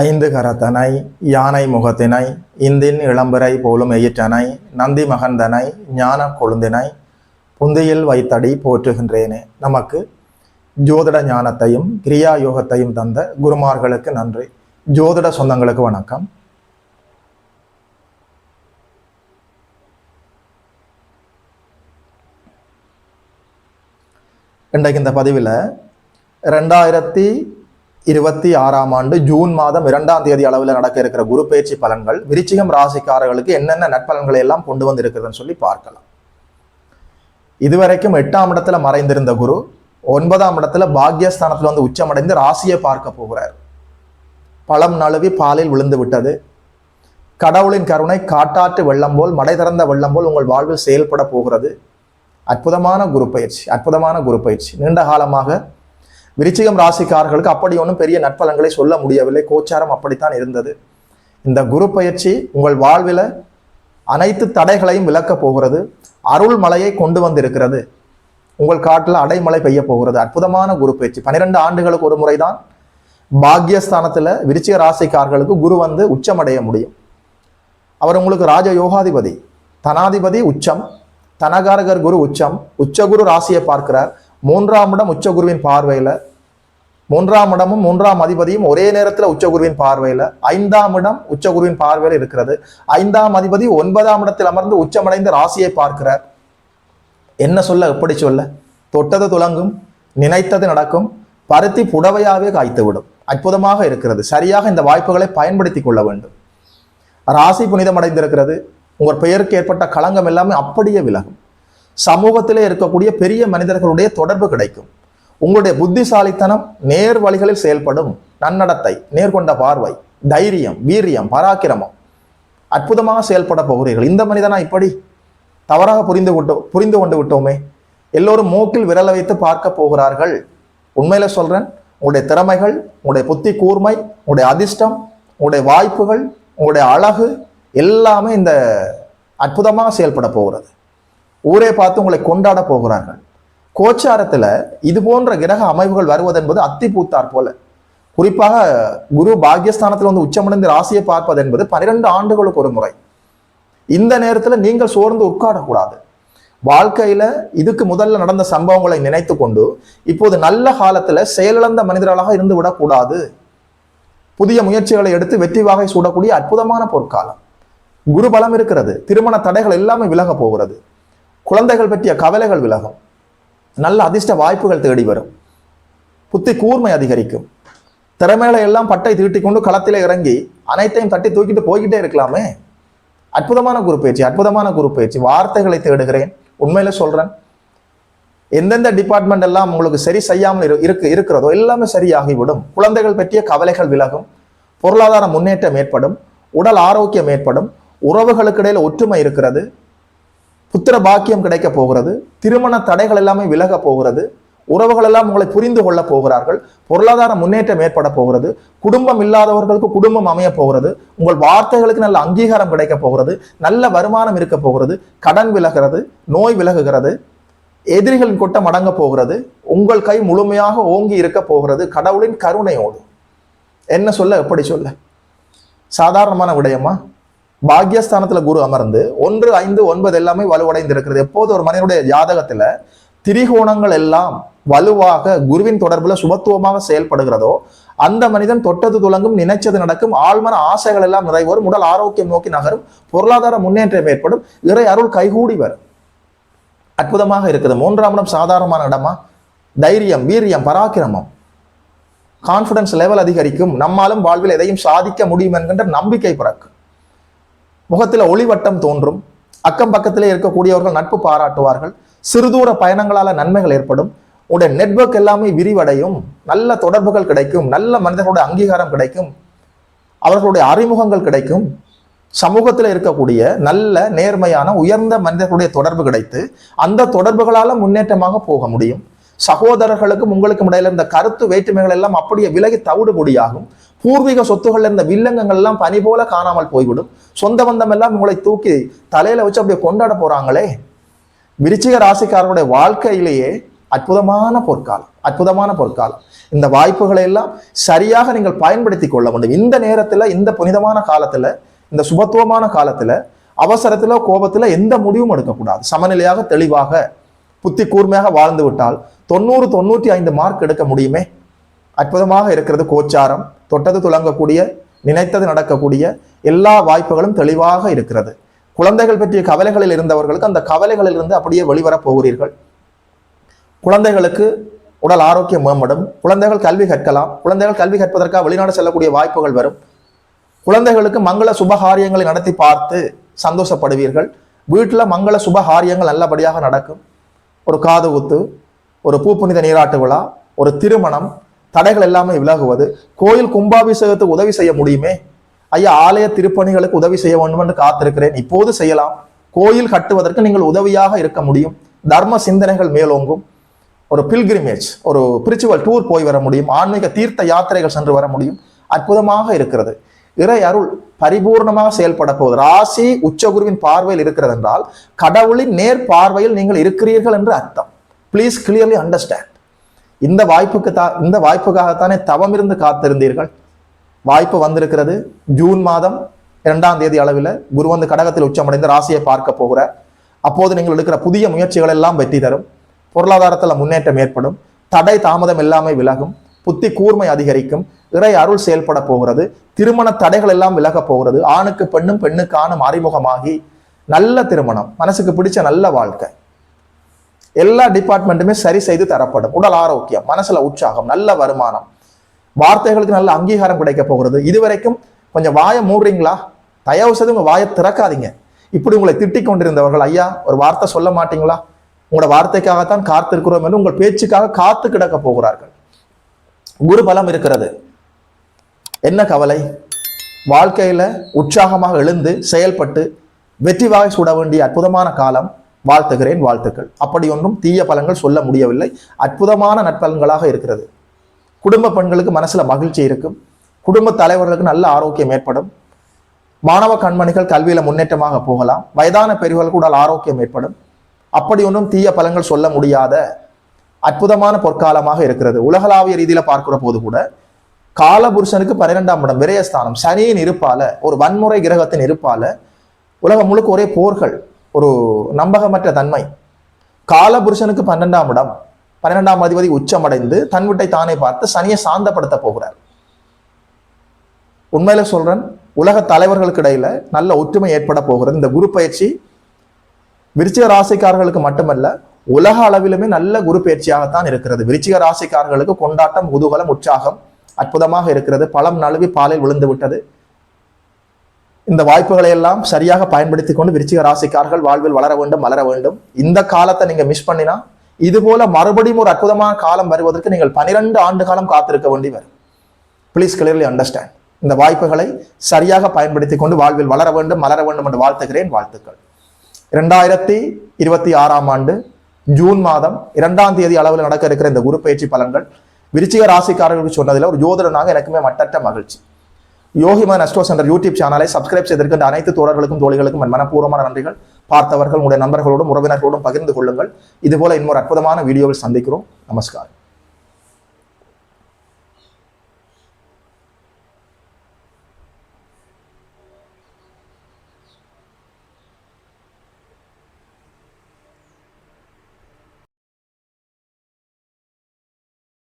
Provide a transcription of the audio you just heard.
ஐந்து கரத்தனை யானை முகத்தினை இந்தின் இளம்பிறை போலும் எயிற்றனை நந்தி மகந்தனை ஞான கொழுந்தினை புந்தியில் வைத்தடி போற்றுகின்றேனே. நமக்கு ஜோதிட ஞானத்தையும் கிரியா யோகத்தையும் தந்த குருமார்களுக்கு நன்றி. ஜோதிட சொந்தங்களுக்கு வணக்கம். இன்றைக்கு இந்த பதிவில் 2026ஆம் ஆண்டு ஜூன் மாதம் 2ஆம் தேதி அளவில் நடக்க இருக்கிற குரு பயிற்சி பலன்கள் விருச்சிகம் ராசிக்காரர்களுக்கு என்னென்ன நற்பலன்களை எல்லாம் கொண்டு வந்திருக்குதுன்னு சொல்லி பார்க்கலாம். இதுவரைக்கும் 8ஆம் இடத்துல மறைந்திருந்த குரு 9ஆம் இடத்துல பாக்யஸ்தானத்துல வந்து உச்சமடைந்து ராசியை பார்க்க போகிறார். பழம் நழுவி பாலில் விழுந்து விட்டது. கடவுளின் கருணை காட்டாற்று வெள்ளம் போல் மடை திறந்த வெள்ளம் போல் உங்கள் வாழ்வில் செயல்பட போகிறது. அற்புதமான குரு பயிற்சி, அற்புதமான குரு பயிற்சி. நீண்ட காலமாக விருச்சிகம் ராசிக்காரர்களுக்கு அப்படி ஒன்றும் பெரிய நற்பலன்களை சொல்ல முடியவில்லை. கோச்சாரம் அப்படித்தான் இருந்தது. இந்த குரு பயிற்சி உங்கள் வாழ்வில் அனைத்து தடைகளையும் விலக்கப் போகிறது. அருள் மலையை கொண்டு வந்திருக்கிறது. உங்கள் காட்டில் அடைமழை பெய்ய போகிறது. அற்புதமான குரு பயிற்சி. 12 ஆண்டுகளுக்கு ஒரு முறைதான் பாக்யஸ்தானத்தில் விருச்சிக ராசிக்காரர்களுக்கு குரு வந்து உச்சமடைய முடியும். அவர் உங்களுக்கு ராஜ யோகாதிபதி, தனாதிபதி உச்சம், தனகாரகர் குரு உச்சம், உச்சகுரு ராசியை பார்க்கிறார். 3ஆம் இடம் உச்சகுருவின் பார்வையில், 3ஆம் இடமும் 3ஆம் அதிபதியும் ஒரே நேரத்தில் உச்சகுருவின் பார்வையில், 5ஆம் இடம் உச்சகுருவின் பார்வையில் இருக்கிறது. 5ஆம் அதிபதி 9ஆம் இடத்தில் அமர்ந்து உச்சமடைந்து ராசியை பார்க்கிறார். என்ன சொல்ல, எப்படி சொல்ல? தொட்டது துலங்கும், நினைத்தது நடக்கும், பருத்தி புடவையாவே காய்த்து விடும். அற்புதமாக இருக்கிறது. சரியாக இந்த வாய்ப்புகளை பயன்படுத்தி கொள்ள வேண்டும். ராசி புனிதமடைந்திருக்கிறது. உங்கள் பெயருக்கு ஏற்பட்ட களங்கம் எல்லாமே அப்படியே விலகும். சமூகத்திலே இருக்கக்கூடிய பெரிய மனிதர்களுடைய தொடர்பு கிடைக்கும். உங்களுடைய புத்திசாலித்தனம் நேர் வழிகளில் செயல்படும். நன்னடத்தை, நேர்கொண்ட பார்வை, தைரியம், வீரியம், பராக்கிரமம் அற்புதமாக செயல்பட போகிறீர்கள். இந்த மனிதனா இப்படி தவறாக புரிந்து கொண்டு விட்டோமே. எல்லோரும் மூக்கில் விரல வைத்து பார்க்க போகிறார்கள். உண்மையில சொல்றேன், உங்களுடைய திறமைகள், உங்களுடைய புத்தி கூர்மை, உங்களுடைய அதிர்ஷ்டம், உங்களுடைய வாய்ப்புகள், உங்களுடைய அழகு எல்லாமே இந்த அற்புதமாக செயல்பட போகிறது. ஊரே பார்த்து உங்களை கொண்டாட போகிறார்கள். கோச்சாரத்துல இது போன்ற கிரக அமைப்புகள் வருவது என்பது அத்தி பூத்தார் போல. குறிப்பாக குரு பாக்யஸ்தானத்தில் வந்து உச்சமடைந்து ராசியை பார்ப்பது என்பது 12 ஆண்டுகளுக்கு ஒரு முறை. இந்த நேரத்துல நீங்கள் சோர்ந்து உட்காரக்கூடாது. வாழ்க்கையில இதுக்கு முதல்ல நடந்த சம்பவங்களை நினைத்து கொண்டு இப்போது நல்ல காலத்துல செயலிழந்த மனிதர்களாக இருந்து விடக்கூடாது. புதிய முயற்சிகளை எடுத்து வெற்றி வாகை சூடக்கூடிய அற்புதமான பொற்காலம். குரு பலம் இருக்கிறது. திருமண தடைகள் எல்லாமே விலக போகிறது. குழந்தைகள் பற்றிய கவலைகள் விலகும். நல்ல அதிர்ஷ்ட வாய்ப்புகள் தேடி வரும். புத்தி கூர்மை அதிகரிக்கும். திறமைகளை எல்லாம் பட்டை தீட்டி கொண்டு களத்திலே இறங்கி அனைத்தையும் தட்டி தூக்கிட்டு போய்கிட்டே இருக்கலாமே. அற்புதமான குரு பயிற்சி, அற்புதமான குரு பயிற்சி. வார்த்தைகளை தேடுகிறேன். உண்மையில சொல்றேன், எந்தெந்த டிபார்ட்மெண்ட் எல்லாம் உங்களுக்கு சரி செய்யாமல் இருக்கிறதோ எல்லாமே சரியாகிவிடும். குழந்தைகள் பற்றிய கவலைகள் விலகும். பொருளாதார முன்னேற்றம் ஏற்படும். உடல் ஆரோக்கியம் ஏற்படும். உறவுகளுக்கு இடையில ஒற்றுமை இருக்கிறது. புத்திர பாக்கியம் கிடைக்க போகிறது. திருமண தடைகள் எல்லாமே விலக போகிறது. உறவுகள் எல்லாம் உங்களை புரிந்து கொள்ள போகிறார்கள். பொருளாதார முன்னேற்றம் ஏற்பட போகிறது. குடும்பம் இல்லாதவர்களுக்கு குடும்பம் அமைய போகிறது. உங்கள் வார்த்தைகளுக்கு நல்ல அங்கீகாரம் கிடைக்க போகிறது. நல்ல வருமானம் இருக்க போகிறது. கடன் விலகிறது. நோய் விலகுகிறது. எதிரிகளின் கொட்டம் அடங்க போகிறது. உங்கள் கை முழுமையாக ஓங்கி இருக்க போகிறது. கடவுளின் கருணையோடு. என்ன சொல்ல, எப்படி சொல்ல? சாதாரணமான விடயமா? பாக்யஸ்தானத்துல குரு அமர்ந்து 1, 5, 9 எல்லாமே வலுவடைந்து இருக்கிறது. எப்போது ஒரு மனிதனுடைய ஜாதகத்துல திரிகோணங்கள் எல்லாம் வலுவாக குருவின் தொடர்புல சுபத்துவமாக செயல்படுகிறதோ அந்த மனிதன் தொட்டது துலங்கும், நினைச்சது நடக்கும், ஆழ்மன ஆசைகள் எல்லாம் நிறைவேறும், உடல் ஆரோக்கியம் நோக்கி நகரும், பொருளாதார முன்னேற்றம் ஏற்படும், இறை அருள் கைகூடி வரும். அற்புதமாக இருக்குது. 3ஆம் இடம் சாதாரணமான இடமா? தைரியம், வீரியம், பராக்கிரமம், கான்பிடன்ஸ் லெவல் அதிகரிக்கும். நம்மாலும் வாழ்வில் எதையும் சாதிக்க முடியும் என்கின்ற நம்பிக்கை பிறக்கும். முகத்துல ஒளிவட்டம் தோன்றும். அக்கம் பக்கத்திலே இருக்கக்கூடியவர்கள் நட்பு பாராட்டுவார்கள். சிறுதூர பயணங்களால நன்மைகள் ஏற்படும். உடைய நெட்வொர்க் எல்லாமே விரிவடையும். நல்ல தொடர்புகள் கிடைக்கும். நல்ல மனிதர்களுடைய அங்கீகாரம் கிடைக்கும். அவர்களுடைய அறிமுகங்கள் கிடைக்கும். சமூகத்தில் இருக்கக்கூடிய நல்ல நேர்மையான உயர்ந்த மனிதர்களுடைய தொடர்பு கிடைத்து அந்த தொடர்புகளால முன்னேற்றமாக போக முடியும். சகோதரர்களுக்கும் உங்களுக்கும் இடையில இருந்த கருத்து வேற்றுமைகள் எல்லாம் அப்படியே விலகி தவிடுபொடியாகும். பூர்வீக சொத்துகள் இருந்த வில்லங்கங்கள் எல்லாம் பனி போல காணாமல் போய்விடும். சொந்த பந்தம் எல்லாம் உங்களை தூக்கி தலையில வச்சு அப்படியே கொண்டாட போறாங்களே. விருச்சிக ராசிக்காரருடைய வாழ்க்கையிலேயே அற்புதமான பொற்காலம், அற்புதமான பொற்காலம். இந்த வாய்ப்புகளை எல்லாம் சரியாக நீங்கள் பயன்படுத்தி கொள்ள வேண்டும். இந்த நேரத்துல, இந்த புனிதமான காலத்துல, இந்த சுபத்துவமான காலத்துல அவசரத்துல கோபத்துல எந்த முடிவும் எடுக்கக்கூடாது. சமநிலையாக தெளிவாக புத்தி கூர்மையாக வாழ்ந்து விட்டால் 90-95 மார்க் எடுக்க முடியுமே. அற்புதமாக இருக்கிறது கோச்சாரம். தொட்டது துலங்கக்கூடிய, நினைத்தது நடக்கக்கூடிய எல்லா வாய்ப்புகளும் தெளிவாக இருக்கிறது. குழந்தைகள் பற்றிய கவலைகளில் இருந்தவர்களுக்கு அந்த கவலைகளில் இருந்து அப்படியே வெளிவரப் போகிறீர்கள். குழந்தைகளுக்கு உடல் ஆரோக்கியம் மேம்படும். குழந்தைகள் கல்வி கற்கலாம். குழந்தைகள் கல்வி கற்பதற்காக வெளிநாடு செல்லக்கூடிய வாய்ப்புகள் வரும். குழந்தைகளுக்கு மங்கள சுபகாரியங்களை நடத்தி பார்த்து சந்தோஷப்படுவீர்கள். வீட்டில் மங்கள சுபகாரியங்கள் நல்லபடியாக நடக்கும். ஒரு காது குத்து, ஒரு பூப்புனித நீராட்டு விழா, ஒரு திருமணம், தடைகள் எல்லாமே விலகுவது. கோயில் கும்பாபிஷேகத்துக்கு உதவி செய்ய முடியுமே. ஐயா, ஆலய திருப்பணிகளுக்கு உதவி செய்ய வேண்டும் என்று காத்திருக்கிறேன். இப்போது செய்யலாம். கோயில் கட்டுவதற்கு நீங்கள் உதவியாக இருக்க முடியும். தர்ம சிந்தனைகள் மேலோங்கும். ஒரு பில்கிரிமேஜ், ஒரு ஸ்பிரிச்சுவல் டூர் போய் வர முடியும். ஆன்மீக தீர்த்த யாத்திரைகள் சென்று வர முடியும். அற்புதமாக இருக்கிறது. இறை அருள் பரிபூர்ணமாக செயல்பட போகுது. ராசி உச்சகுருவின் பார்வையில் இருக்கிறது என்றால் கடவுளின் நேர் பார்வையில் நீங்கள் இருக்கிறீர்கள் என்று அர்த்தம். Please clearly understand. இந்த வாய்ப்புக்காகத்தானே தவம் இருந்து காத்திருந்தீர்கள். வாய்ப்பு வந்திருக்கிறது. ஜூன் மாதம் 2ஆம் தேதி அளவில் குரு வந்து கடகத்தில் உச்சமடைந்து ராசியை பார்க்க போகிறார். அப்போது நீங்கள் எடுக்கிற புதிய முயற்சிகள் எல்லாம் வெற்றி தரும். பொருளாதாரத்தில் முன்னேற்றம் ஏற்படும். தடை தாமதம் எல்லாமே விலகும். புத்தி கூர்மை அதிகரிக்கும். இறை அருள் செயல்பட போகிறது. திருமண தடைகள் எல்லாம் விலக போகிறது. ஆணுக்கு பெண்ணும் பெண்ணுக்கு ஆணும் அறிமுகமாகி நல்ல திருமணம், மனசுக்கு பிடிச்ச நல்ல வாழ்க்கை, எல்லா டிபார்ட்மெண்ட்டுமே சரி செய்து தரப்படும். உடல் ஆரோக்கியம், மனசுல உற்சாகம், நல்ல வருமானம், வார்த்தைகளுக்கு நல்ல அங்கீகாரம் கிடைக்க போகிறது. இதுவரைக்கும் கொஞ்சம் வாயை மூடுறீங்களா? தயவு செய்து உங்க வாயை திறக்காதீங்க. இப்படி உங்களை திட்டிக் கொண்டிருந்தவர்கள், ஐயா ஒரு வார்த்தை சொல்ல மாட்டீங்களா, உங்களோட வார்த்தைக்காகத்தான் காத்திருக்கிறோம் என்று உங்கள் பேச்சுக்காக காத்து கிடக்க போகிறார்கள். குரு பலம் இருக்கிறது. என்ன கவலை? வாழ்க்கையில உற்சாகமாக எழுந்து செயல்பட்டு வெற்றி வாகை சூட வேண்டிய அற்புதமான காலம். வாழ்த்துகிறேன், வாழ்த்துக்கள். அப்படி ஒன்றும் தீய பலன்கள் சொல்ல முடியவில்லை. அற்புதமான நற்பலன்களாக இருக்கிறது. குடும்ப பெண்களுக்கு மனசுல மகிழ்ச்சி இருக்கும். குடும்ப தலைவர்களுக்கு நல்ல ஆரோக்கியம் ஏற்படும். மாணவ கண்மணிகள் கல்வியில முன்னேற்றமாக போகலாம். வயதான பெரியவர்களுக்கு உடல் ஆரோக்கியம் ஏற்படும். அப்படி ஒன்றும் தீய பலன்கள் சொல்ல முடியாத அற்புதமான பொற்காலமாக இருக்கிறது. உலகளாவிய ரீதியில பார்க்கிற போது கூட காலபுருஷனுக்கு 12ஆம் இடம் விரயஸ்தானம், சனியின் இருப்பால, ஒரு வன்முறை கிரகத்தின் இருப்பால உலகம் முழுக்க ஒரே போர்கள், ஒரு நம்பகமற்ற தன்மை. காலபுருஷனுக்கு 12ஆம் இடம், 12ஆம் அதிபதி உச்சமடைந்து தன் வீட்டை தானே பார்த்து சனியை சாந்தப்படுத்த போகிறார். உண்மையில சொல்றேன், உலக தலைவர்களுக்கு இடையில நல்ல ஒற்றுமை ஏற்பட போகிறது. இந்த குரு பயிற்சி விருச்சிக ராசிக்காரர்களுக்கு மட்டுமல்ல, உலக அளவிலுமே நல்ல குரு பயிற்சியாகத்தான் இருக்கிறது. விருச்சிக ராசிக்காரர்களுக்கு கொண்டாட்டம், குதூகலம், உற்சாகம் அற்புதமாக இருக்கிறது. பழம் நழுவி பாலில் விழுந்து விட்டது. இந்த வாய்ப்புகளை எல்லாம் சரியாக பயன்படுத்தி கொண்டு விருச்சிக ராசிக்காரர்கள் வாழ்வில் வளர வேண்டும், மலர வேண்டும். இந்த காலத்தை நீங்க மிஸ் பண்ணினா இது போல மறுபடியும் ஒரு அற்புதமான காலம் வருவதற்கு நீங்கள் 12 ஆண்டு காலம் காத்திருக்க வேண்டி வரும். Please clearly understand. இந்த வாய்ப்புகளை சரியாக பயன்படுத்தி கொண்டு வாழ்வில் வளர வேண்டும், மலர வேண்டும் என்று வாழ்த்துகிறேன், வாழ்த்துக்கள். 2026ஆம் ஆண்டு ஜூன் மாதம் 2ஆம் தேதி அளவில் நடக்க இருக்கிற இந்த குரு பயிற்சி பலன்கள் விருச்சிக ராசிக்காரர்களுக்கு சொன்னதில் ஒரு ஜோதிடனாக எனக்குமே மட்டற்ற மகிழ்ச்சி. யோகிமான் அஸ்ட்ரோ சென்டர் யூடியூப் சேனலை சப்ஸ்கிரைப் செய்திருக்கின்ற அனைத்து தோழர்களுக்கும் தோழிகளுக்கும் என் மனப்பூர்வமான நன்றிகள். பார்த்தவர்கள் உங்களுடைய நண்பர்களோடும் உறவினர்களோடும் பகிர்ந்து கொள்ளுங்கள். இதுபோல இன்னொரு அற்புதமான வீடியோவில் சந்திக்கிறோம். நமஸ்காரம்.